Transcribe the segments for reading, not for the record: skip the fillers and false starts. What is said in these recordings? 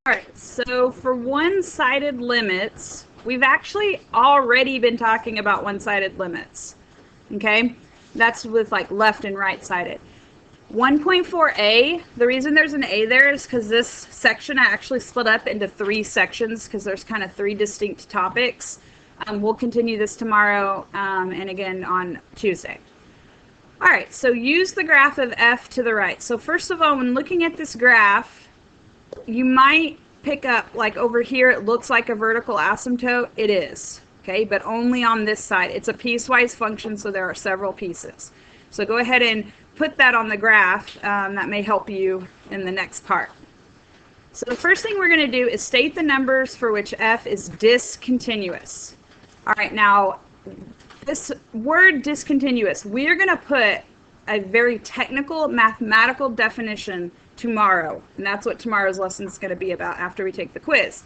right, so for one-sided limits, we've actually already been talking about one-sided limits, okay? That's with like left and right-sided. 1.4a, the reason there's an A there is because this section I actually split up into 3 sections because there's kind of 3 distinct topics. We'll continue this tomorrow and again on Tuesday. All right, so use the graph of f to the right. So first of all, when looking at this graph, you might pick up, like over here, it looks like a vertical asymptote. It is, okay, but only on this side. It's a piecewise function, so there are several pieces. So go ahead and put that on the graph. That may help you in the next part. So the first thing we're going to do is state the numbers for which f is discontinuous. All right, now this word discontinuous, we are going to put a very technical mathematical definition tomorrow, and that's what tomorrow's lesson is going to be about after we take the quiz.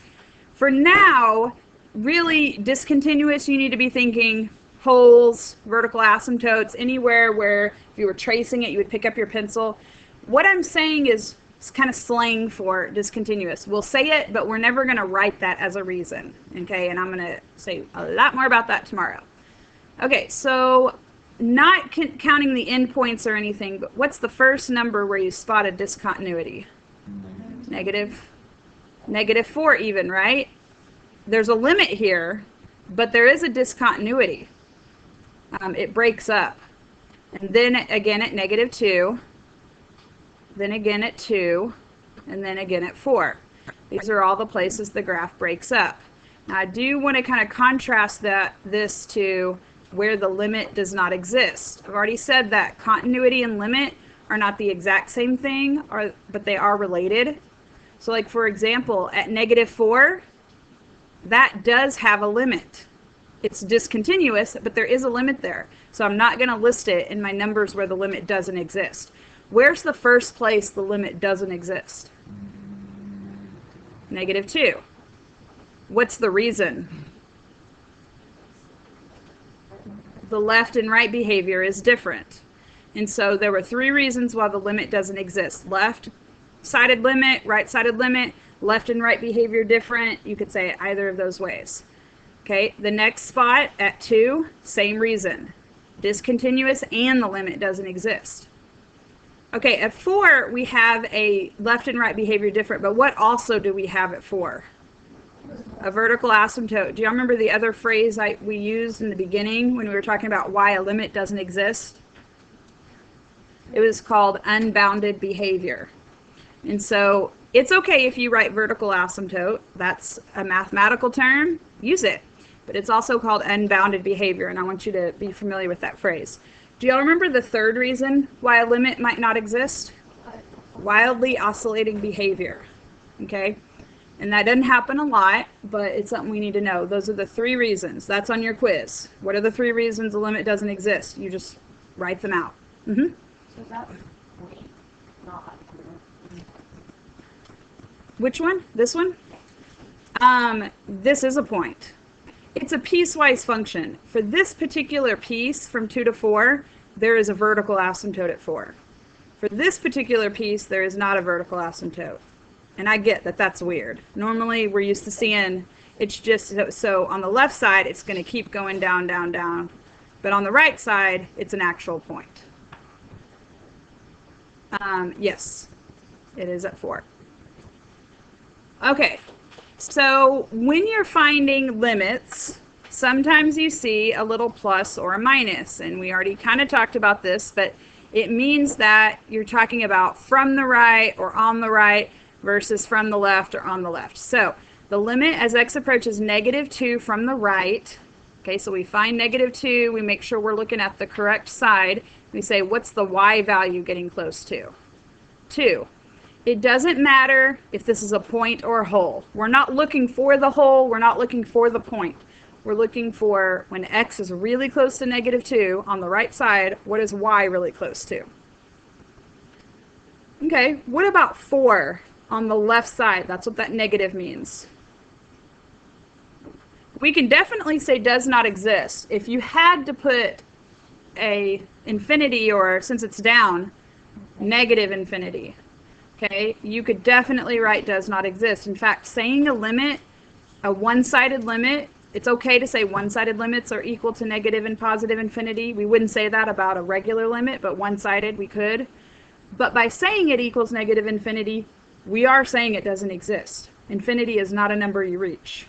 For now, really discontinuous, you need to be thinking holes, vertical asymptotes, anywhere where if you were tracing it, you would pick up your pencil. What I'm saying is it's kind of slang for discontinuous. We'll say it, but we're never going to write that as a reason, okay? And I'm going to say a lot more about that tomorrow. Okay, so not counting the endpoints or anything, but what's the first number where you spot a discontinuity? Negative. -4 even, right? There's a limit here, but there is a discontinuity. It breaks up. And then again at -2, then again at 2, and then again at 4. These are all the places the graph breaks up. Now I do want to kind of contrast this to where the limit does not exist. I've already said that continuity and limit are not the exact same thing, but they are related. So like for example, at -4, that does have a limit. It's discontinuous, but there is a limit there. So I'm not going to list it in my numbers where the limit doesn't exist. Where's the first place the limit doesn't exist? -2. What's the reason? The left and right behavior is different. And so there were 3 reasons why the limit doesn't exist. Left-sided limit, right-sided limit, left and right behavior different. You could say it either of those ways. Okay, the next spot at 2, same reason. Discontinuous and the limit doesn't exist. Okay, at 4, we have a left and right behavior different, but what also do we have at 4? A vertical asymptote. Do you remember the other phrase we used in the beginning when we were talking about why a limit doesn't exist? It was called unbounded behavior. And so it's okay if you write vertical asymptote. That's a mathematical term. Use it. But it's also called unbounded behavior, and I want you to be familiar with that phrase. Do y'all remember the third reason why a limit might not exist? Wildly oscillating behavior. Okay? And that doesn't happen a lot, but it's something we need to know. Those are the 3 reasons. That's on your quiz. What are the 3 reasons a limit doesn't exist? You just write them out. So that not. Which one? This one? This is a point. It's a piecewise function. For this particular piece from 2 to 4, there is a vertical asymptote at 4. For this particular piece, there is not a vertical asymptote. And I get that that's weird. Normally, we're used to seeing it's just, so on the left side, it's going to keep going down, down, down. But on the right side, it's an actual point. Yes, it is at 4. Okay, so when you're finding limits, sometimes you see a little plus or a minus. And we already kind of talked about this, but it means that you're talking about from the right or on the right versus from the left or on the left. So the limit as x approaches -2 from the right, okay, so we find -2, we make sure we're looking at the correct side. We say, what's the y value getting close to? 2. It doesn't matter if this is a point or a hole. We're not looking for the hole, we're not looking for the point. We're looking for when x is really close to -2 on the right side, what is y really close to? Okay, what about 4? On the left side, that's what that negative means. We can definitely say does not exist. If you had to put a infinity, or since it's down, negative infinity. okay, you could definitely write does not exist. In fact, saying a limit, a one-sided limit, it's okay to say one-sided limits are equal to negative and positive infinity. We wouldn't say that about a regular limit, but one-sided we could. But by saying it equals negative infinity, we are saying it doesn't exist. Infinity is not a number you reach.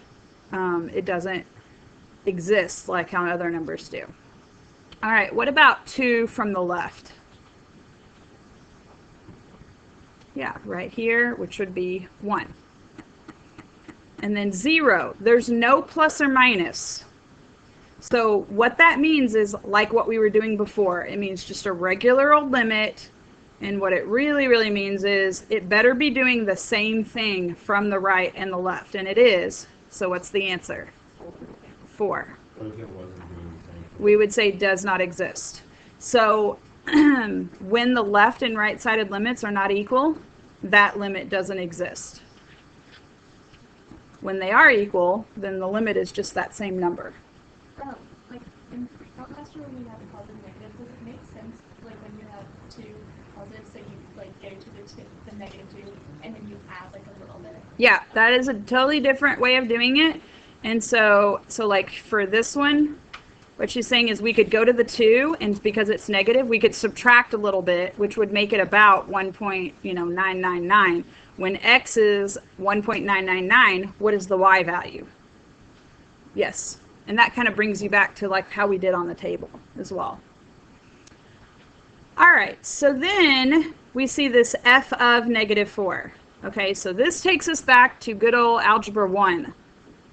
It doesn't exist like how other numbers do. All right, what about 2 from the left? Yeah, right here, which would be 1. And then 0, there's no plus or minus. So what that means is like what we were doing before. It means just a regular old limit. And what it really, really means is it better be doing the same thing from the right and the left. And it is. So what's the answer? 4. We would say does not exist. So when the left and right-sided limits are not equal, that limit doesn't exist. When they are equal, then the limit is just that same number. Like in calculus, when you have a positive and negative, does it make sense like when you have 2 positives that you like go to the negative 2 and then you add like a little bit? Yeah, that is a totally different way of doing it. And so like for this one, what she's saying is we could go to the 2, and because it's negative, we could subtract a little bit, which would make it about 1.999. When x is 1.999, what is the y value? Yes, and that kind of brings you back to like how we did on the table as well. All right, so then we see this f of negative 4. Okay, so this takes us back to good old algebra 1.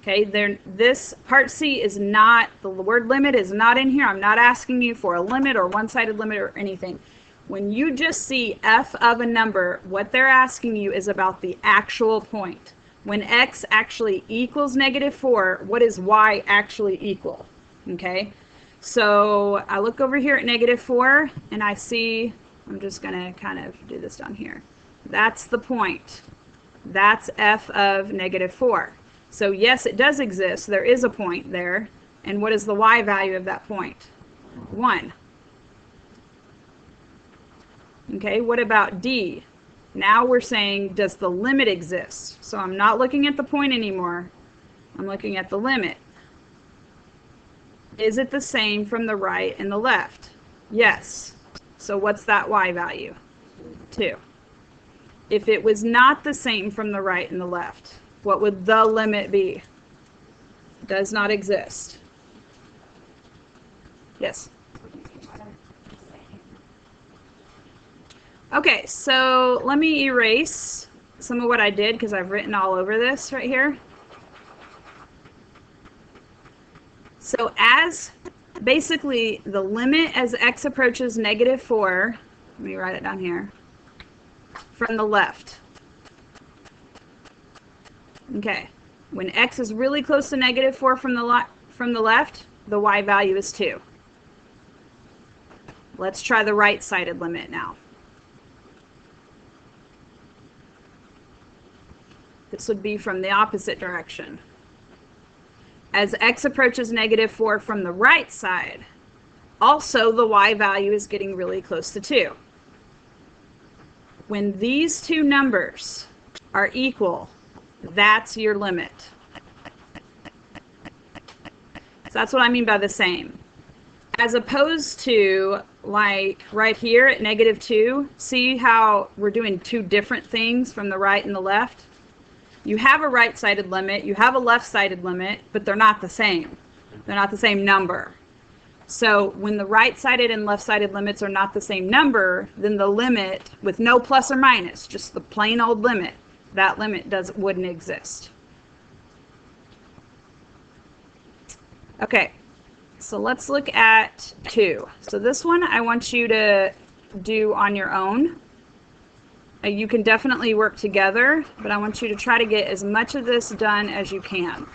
Okay, this part C is not, the word limit is not in here. I'm not asking you for a limit or one-sided limit or anything. When you just see f of a number, what they're asking you is about the actual point. When x actually equals negative 4, what is y actually equal? Okay, so I look over here at negative 4 and I see, I'm just going to kind of do this down here. That's the point. That's f of negative 4. So yes, it does exist. There is a point there. And what is the y value of that point? 1. Okay, what about D? Now we're saying, does the limit exist? So I'm not looking at the point anymore. I'm looking at the limit. Is it the same from the right and the left? Yes. So what's that y value? 2. If it was not the same from the right and the left, what would the limit be? Does not exist. Yes? Okay, so let me erase some of what I did because I've written all over this right here. So as basically the limit as x approaches negative 4, let me write it down here, from the left. Okay, when x is really close to negative 4 from the left, the y value is 2. Let's try the right-sided limit now. This would be from the opposite direction. As x approaches negative 4 from the right side, also the y value is getting really close to 2. When these two numbers are equal, that's your limit. So that's what I mean by the same. As opposed to, like, right here at negative 2, see how we're doing two different things from the right and the left? You have a right-sided limit, you have a left-sided limit, but they're not the same. They're not the same number. So when the right-sided and left-sided limits are not the same number, then the limit with no plus or minus, just the plain old limit, that limit wouldn't exist. Okay, so let's look at 2. So this one I want you to do on your own. You can definitely work together, but I want you to try to get as much of this done as you can.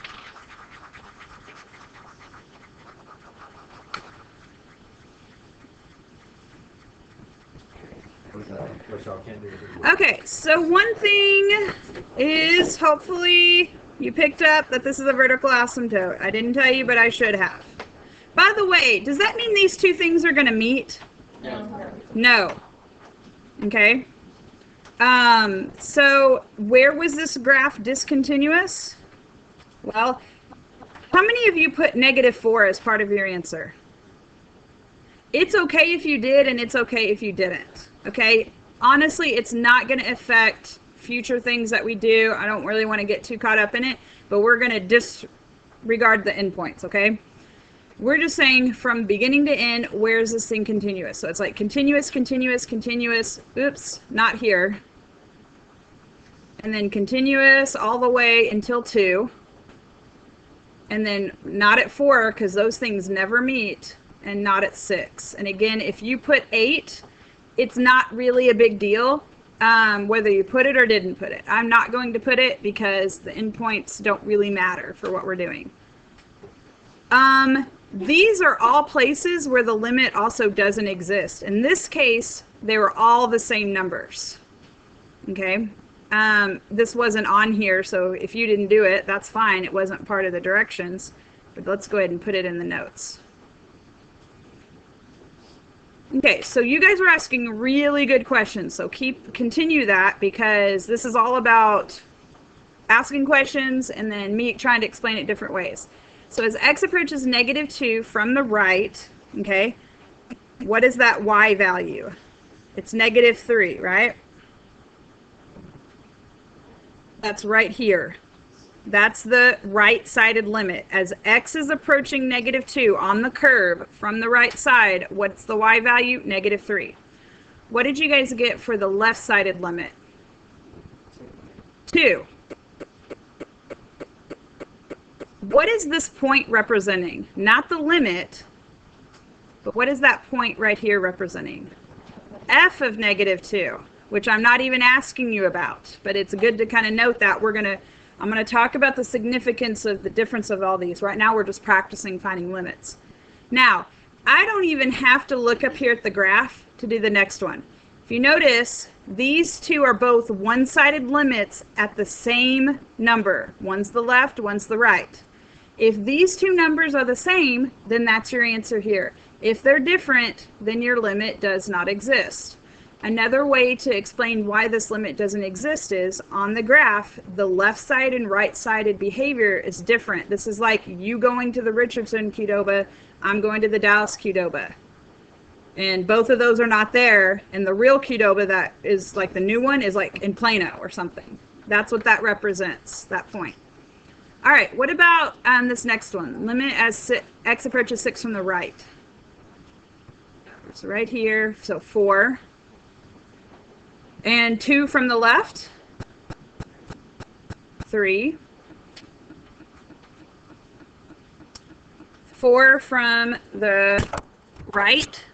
Okay, so one thing is hopefully you picked up that this is a vertical asymptote. I didn't tell you, but I should have. By the way, does that mean these two things are going to meet? No. No. Okay. So where was this graph discontinuous? Well, how many of you put -4 as part of your answer? It's okay if you did, and it's okay if you didn't. Okay? Honestly, it's not going to affect future things that we do. I don't really want to get too caught up in it, but we're going to disregard the endpoints, okay? We're just saying from beginning to end, where's this thing continuous? So it's like continuous, continuous, continuous. Oops, not here. And then continuous all the way until 2. And then not at 4, because those things never meet, and not at 6. And again, if you put 8, it's not really a big deal whether you put it or didn't put it. I'm not going to put it because the endpoints don't really matter for what we're doing. These are all places where the limit also doesn't exist. In this case, they were all the same numbers. Okay? This wasn't on here, so if you didn't do it, that's fine. It wasn't part of the directions. But let's go ahead and put it in the notes. Okay, so you guys were asking really good questions, so continue that, because this is all about asking questions and then me trying to explain it different ways. So as x approaches -2 from the right, okay, what is that y value? It's -3, right? That's right here. That's the right-sided limit. As x is approaching -2 on the curve from the right side, what's the y value? -3. What did you guys get for the left-sided limit? 2. What is this point representing? Not the limit, but what is that point right here representing? F of -2, which I'm not even asking you about, but it's good to kind of note that. I'm going to talk about the significance of the difference of all these. Right now we're just practicing finding limits. Now, I don't even have to look up here at the graph to do the next one. If you notice, these two are both one-sided limits at the same number. One's the left, one's the right. If these two numbers are the same, then that's your answer here. If they're different, then your limit does not exist. Another way to explain why this limit doesn't exist is on the graph, the left side and right sided behavior is different. This is like you going to the Richardson Qdoba, I'm going to the Dallas Qdoba. And both of those are not there. And the real Qdoba that is like the new one is like in Plano or something. That's what that represents, that point. All right, what about this next one? Limit as x approaches 6 from the right. So right here, so 4. And 2 from the left, 3. 4 from the right.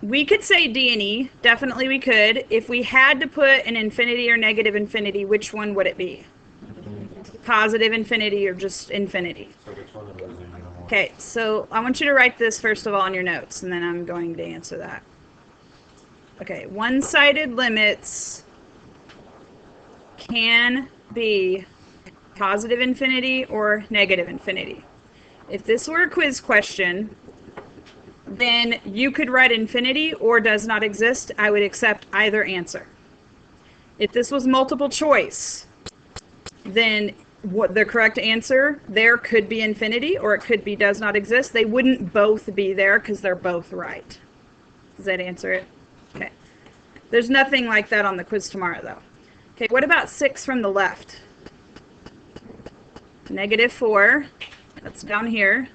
We could say D and E, definitely we could. If we had to put an infinity or negative infinity, which one would it be? Positive infinity or just infinity? Okay, so I want you to write this first of all in your notes, and then I'm going to answer that. Okay, one-sided limits can be positive infinity or negative infinity. If this were a quiz question, then you could write infinity or does not exist. I would accept either answer. If this was multiple choice, then what the correct answer there could be infinity or it could be does not exist. They wouldn't both be there because they're both right. Does that answer it? Okay. There's nothing like that on the quiz tomorrow, though. Okay, what about 6 from the left? -4. That's down here.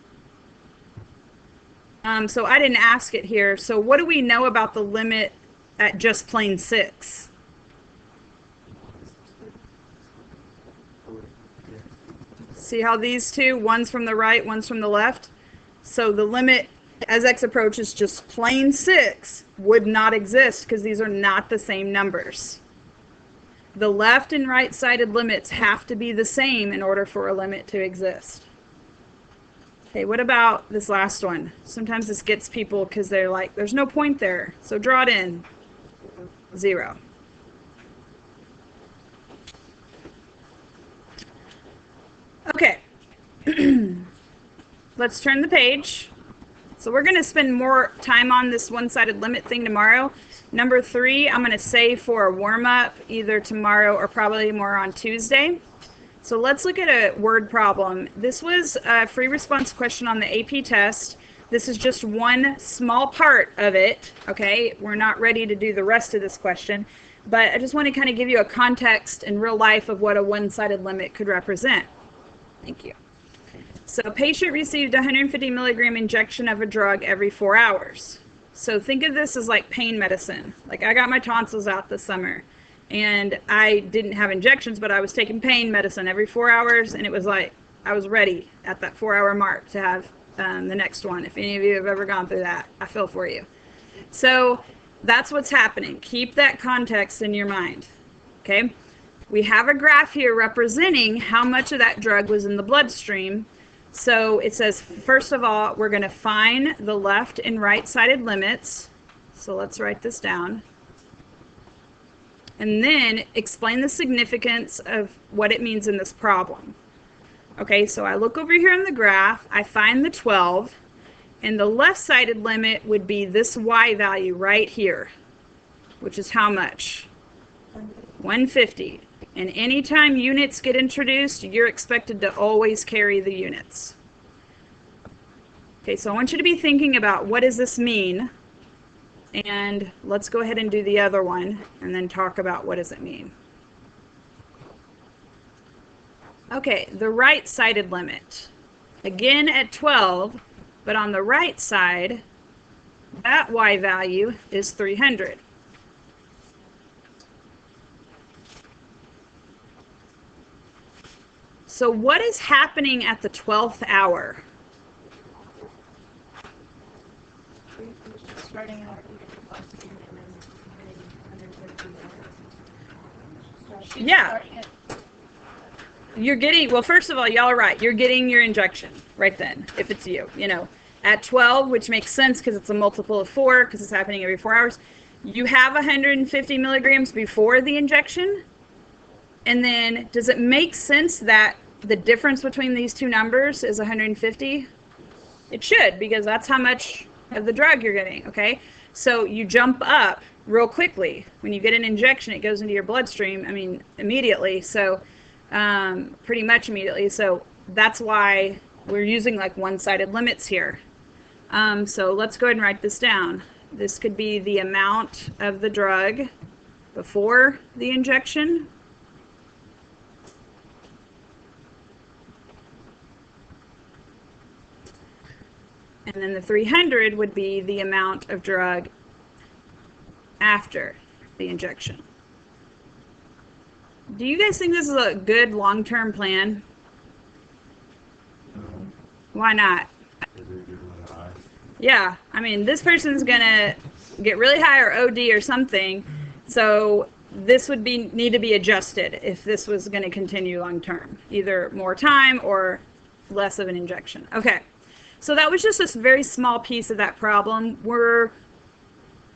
So I didn't ask it here. So what do we know about the limit at just plain 6? See how these two, one's from the right, one's from the left? So the limit as x approaches just plain 6 would not exist because these are not the same numbers. The left and right-sided limits have to be the same in order for a limit to exist. Okay, what about this last one? Sometimes this gets people because they're like, there's no point there. So draw it in. 0. Okay. Let's turn the page. So we're going to spend more time on this one-sided limit thing tomorrow. Number 3, I'm going to save for a warm-up either tomorrow or probably more on Tuesday. So let's look at a word problem. This was a free response question on the AP test. This is just one small part of it, okay? We're not ready to do the rest of this question, but I just want to kind of give you a context in real life of what a one-sided limit could represent. Thank you. So a patient received a 150 milligram injection of a drug every 4 hours. So think of this as like pain medicine. Like I got my tonsils out this summer and I didn't have injections, but I was taking pain medicine every 4 hours, and it was like I was ready at that 4-hour mark to have the next one. If any of you have ever gone through that, I feel for you. So that's what's happening. Keep that context in your mind. Okay? We have a graph here representing how much of that drug was in the bloodstream. So it says, first of all, we're going to find the left and right-sided limits. So let's write this down. And then explain the significance of what it means in this problem. Okay, so I look over here on the graph, I find the 12, and the left-sided limit would be this y value right here, which is how much? 150. And anytime units get introduced, you're expected to always carry the units. Okay, so I want you to be thinking about what does this mean? And let's go ahead and do the other one and then talk about what does it mean. Okay, the right-sided limit. Again at 12, but on the right side, that y value is 300. So what is happening at the 12th hour? Starting out. Yeah. You're getting, well, first of all, y'all are right. You're getting your injection right then, if it's you. You know, at 12, which makes sense because it's a multiple of 4, because it's happening every 4 hours. You have 150 milligrams before the injection. And then, does it make sense that the difference between these two numbers is 150? It should, because that's how much of the drug you're getting, okay? So you jump up real quickly. When you get an injection, it goes into your bloodstream, I mean, immediately. So pretty much immediately. So that's why we're using like one-sided limits here. So let's go ahead and write this down. This could be the amount of the drug before the injection. And then the 300 would be the amount of drug after the injection. Do you guys think this is a good long-term plan? Why not? Yeah, I mean, this person's gonna get really high or OD or something, so this would need to be adjusted if this was going to continue long-term, either more time or less of an injection. Okay. So that was just a very small piece of that problem. We're,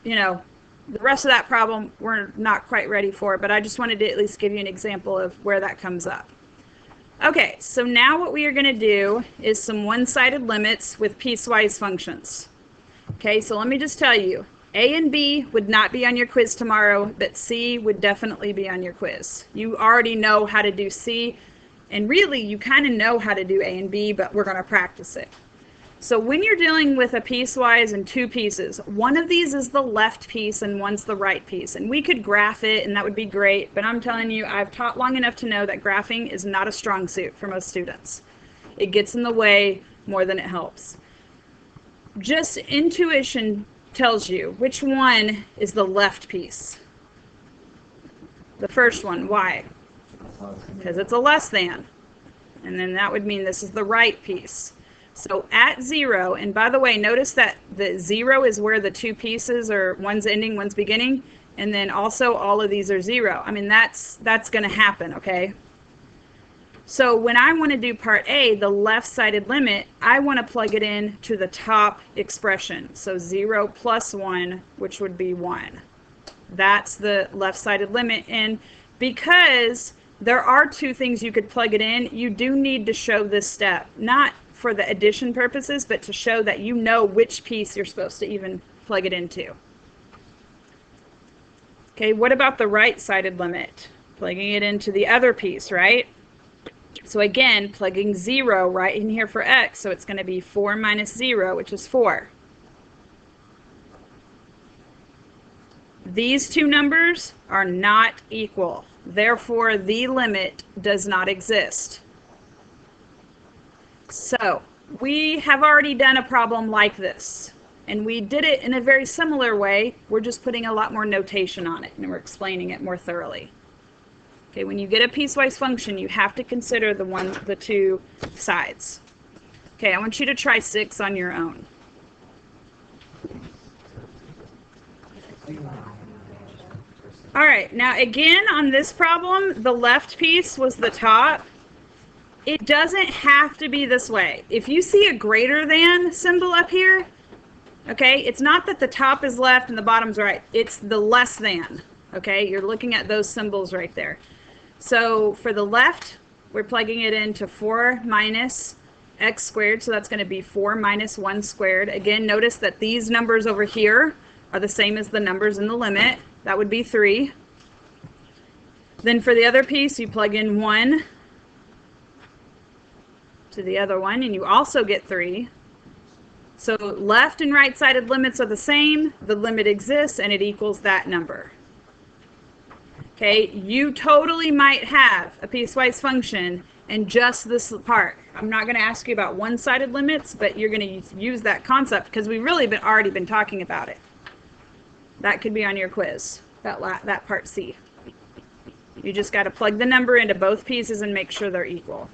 you know, the rest of that problem we're not quite ready for, but I just wanted to at least give you an example of where that comes up. Okay, so now what we are going to do is some one-sided limits with piecewise functions. Okay, so let me just tell you, A and B would not be on your quiz tomorrow, but C would definitely be on your quiz. You already know how to do C, and really you kind of know how to do A and B, but we're going to practice it. So when you're dealing with a piecewise and two pieces, one of these is the left piece and one's the right piece. And we could graph it and that would be great, but I'm telling you, I've taught long enough to know that graphing is not a strong suit for most students. It gets in the way more than it helps. Just intuition tells you which one is the left piece. The first one, why? Because it's a less than. And then that would mean this is the right piece. So at 0, and by the way, notice that the 0 is where the two pieces are, one's ending, one's beginning, and then also all of these are 0. I mean, that's going to happen, okay? So when I want to do part A, the left-sided limit, I want to plug it in to the top expression. So 0 plus 1, which would be 1. That's the left-sided limit. And because there are two things you could plug it in, you do need to show this step. Not for the addition purposes, but to show that you know which piece you're supposed to even plug it into. Okay, what about the right-sided limit? Plugging it into the other piece, right? So again, plugging 0 right in here for x, so it's going to be 4 minus 0, which is 4. These two numbers are not equal. Therefore, the limit does not exist. So, we have already done a problem like this. And we did it in a very similar way. We're just putting a lot more notation on it, and we're explaining it more thoroughly. Okay, when you get a piecewise function, you have to consider the two sides. Okay, I want you to try 6 on your own. All right, now again, on this problem, the left piece was the top. It doesn't have to be this way. If you see a greater than symbol up here, okay, it's not that the top is left and the bottom's right. It's the less than, okay? You're looking at those symbols right there. So for the left, we're plugging it into 4 minus x squared, so that's going to be 4 minus 1 squared. Again, notice that these numbers over here are the same as the numbers in the limit. That would be 3. Then for the other piece, you plug in 1 to the other one, and you also get 3. So left and right-sided limits are the same. The limit exists, and it equals that number. Okay, you totally might have a piecewise function in just this part. I'm not going to ask you about one-sided limits, but you're going to use that concept because we've really already been talking about it. That could be on your quiz, that part C. You just got to plug the number into both pieces and make sure they're equal.